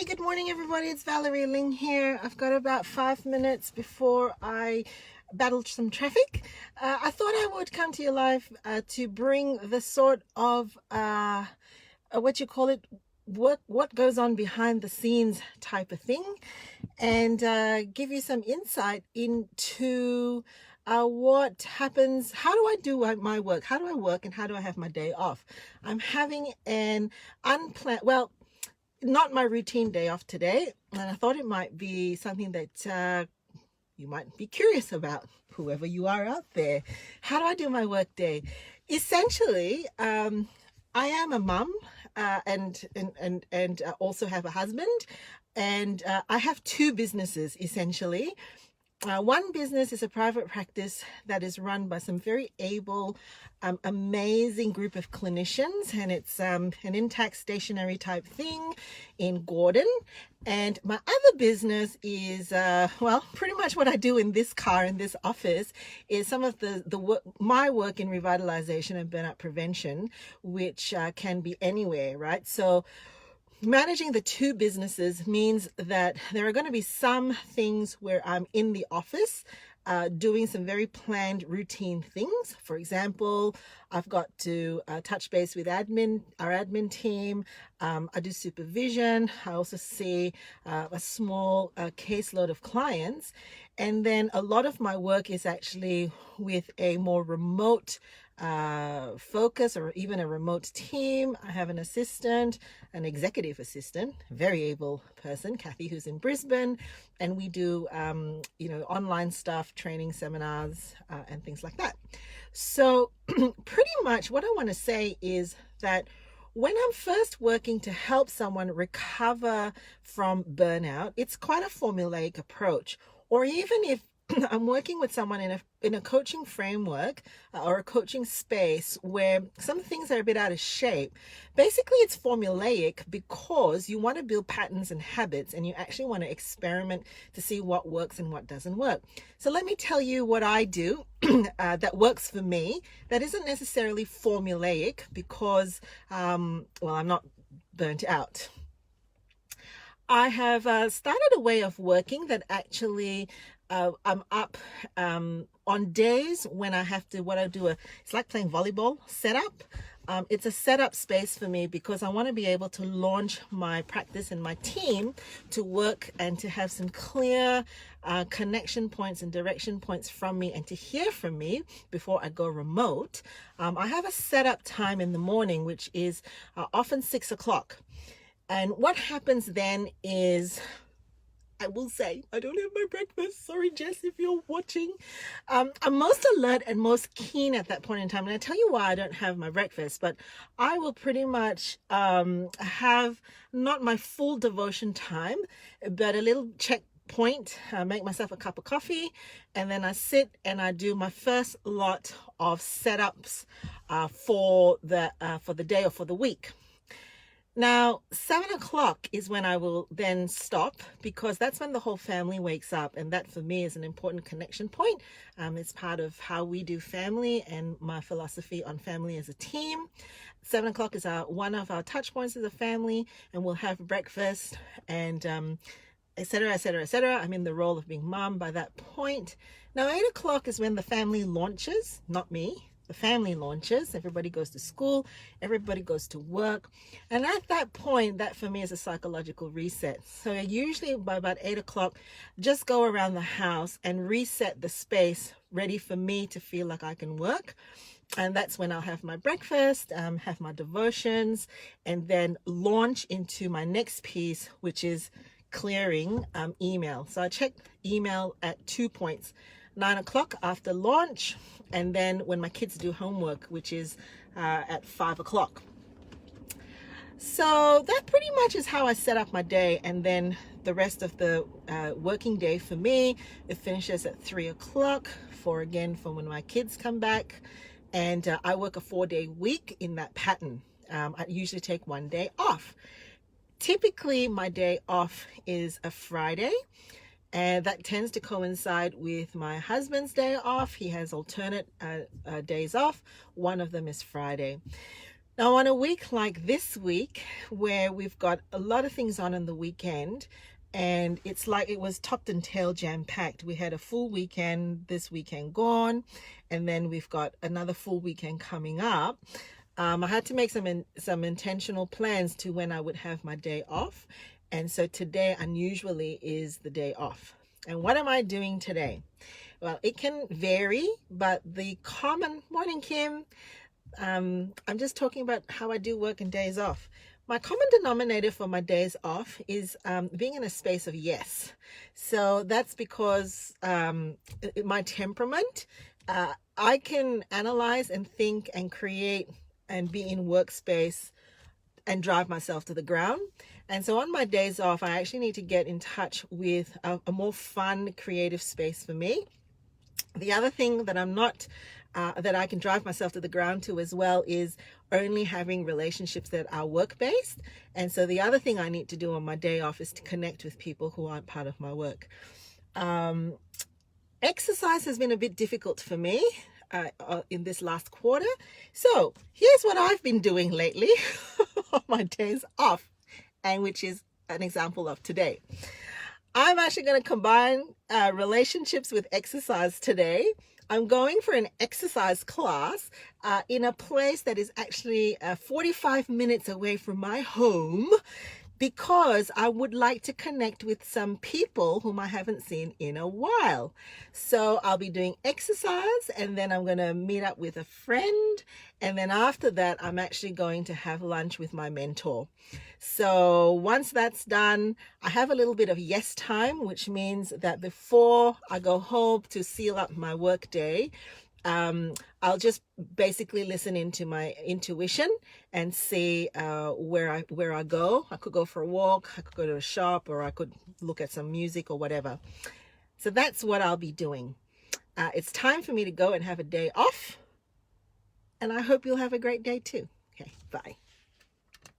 Good morning, everybody. It's Valerie Ling here. I've got about 5 minutes before I battle some traffic. I thought I would come to you live to bring the sort of what you call it, what goes on behind the scenes type of thing, and give you some insight into what happens. How do I do my work? How do I work, and how do I have my day off? I'm having an unplanned, well, not my routine day off today, and I thought it might be something that you might be curious about, whoever you are out there. How do I do my work day? Essentially, I am a mum, and also have a husband, and I have two businesses essentially. One business is a private practice that is run by some very able, amazing group of clinicians, and it's an intact stationary type thing in Gordon. And my other business is, well, pretty much what I do in this car, in this office, is some of the work, my work in revitalization and burnout prevention, which can be anywhere, right? So managing the two businesses means that there are going to be some things where I'm in the office doing some very planned routine things. For example, I've got to touch base with our admin team. I do supervision. I also see a small caseload of clients. And then a lot of my work is actually with a more remote focus, or even a remote team. I have an assistant, an executive assistant, very able person, Kathy, who's in Brisbane, and we do online stuff, training seminars, and things like that. So pretty much what I want to say is that when I'm first working to help someone recover from burnout, it's quite a formulaic approach. Or even if I'm working with someone in a coaching framework or a coaching space where some things are a bit out of shape. Basically, it's formulaic because you want to build patterns and habits, and you actually want to experiment to see what works and what doesn't work. So let me tell you what I do that works for me, that isn't necessarily formulaic because, well, I'm not burnt out. I have started a way of working that actually I'm up on days when I have to, it's like playing volleyball setup. It's a setup space for me because I want to be able to launch my practice and my team to work and to have some clear connection points and direction points from me and to hear from me before I go remote. I have a setup time in the morning, which is often 6 o'clock. And what happens then is, I will say, I don't have my breakfast. Sorry, Jess, if you're watching. I'm most alert and most keen at that point in time. And I tell you why I don't have my breakfast, but I will pretty much have not my full devotion time, but a little checkpoint, make myself a cup of coffee, and then I sit and I do my first lot of setups for the day or for the week. Now, 7 o'clock is when I will then stop, because that's when the whole family wakes up. And that for me is an important connection point. It's part of how we do family and my philosophy on family as a team. 7 o'clock is one of our touch points as a family, and we'll have breakfast and etc., etc., etc. I'm in the role of being mom by that point. Now, 8 o'clock is when the family launches, not me. The family launches, everybody goes to school, everybody goes to work. And at that point, that for me is a psychological reset. So I usually by about 8 o'clock, just go around the house and reset the space, ready for me to feel like I can work. And that's when I'll have my breakfast, have my devotions, and then launch into my next piece, which is clearing email. So I check email at 2 points. 9 o'clock after launch, and then when my kids do homework, which is at 5 o'clock. So that pretty much is how I set up my day. And then the rest of the working day for me, it finishes at 3 o'clock for when my kids come back. And I work a 4-day week in that pattern. I usually take 1 day off. Typically, my day off is a Friday. And that tends to coincide with my husband's day off. He has alternate days off. One of them is Friday. Now, on a week like this week, where we've got a lot of things on in the weekend, and it's like it was topped and tail jam packed. We had a full weekend this weekend gone, and then we've got another full weekend coming up. I had to make some intentional plans to when I would have my day off, and so today unusually is the day off. And what am I doing today? Well, it can vary, but the common morning, Kim. I'm just talking about how I do work and days off. My common denominator for my days off is being in a space of yes. So that's because my temperament, I can analyze and think and create and be in workspace and drive myself to the ground. And so on my days off, I actually need to get in touch with a more fun, creative space for me. The other thing that I'm not, that I can drive myself to the ground to as well is only having relationships that are work-based. And so the other thing I need to do on my day off is to connect with people who aren't part of my work. Exercise has been a bit difficult for me in this last quarter. So here's what I've been doing lately on my days off, and which is an example of today. I'm actually going to combine relationships with exercise today. I'm going for an exercise class in a place that is actually 45 minutes away from my home, because I would like to connect with some people whom I haven't seen in a while. So I'll be doing exercise, and then I'm going to meet up with a friend. And then after that, I'm actually going to have lunch with my mentor. So once that's done, I have a little bit of yes time, which means that before I go home to seal up my work day, I'll just basically listen into my intuition and see where I go. I could go for a walk, I could go to a shop, or I could look at some music or whatever. So that's what I'll be doing. It's time for me to go and have a day off, and I hope you'll have a great day too. Okay, bye.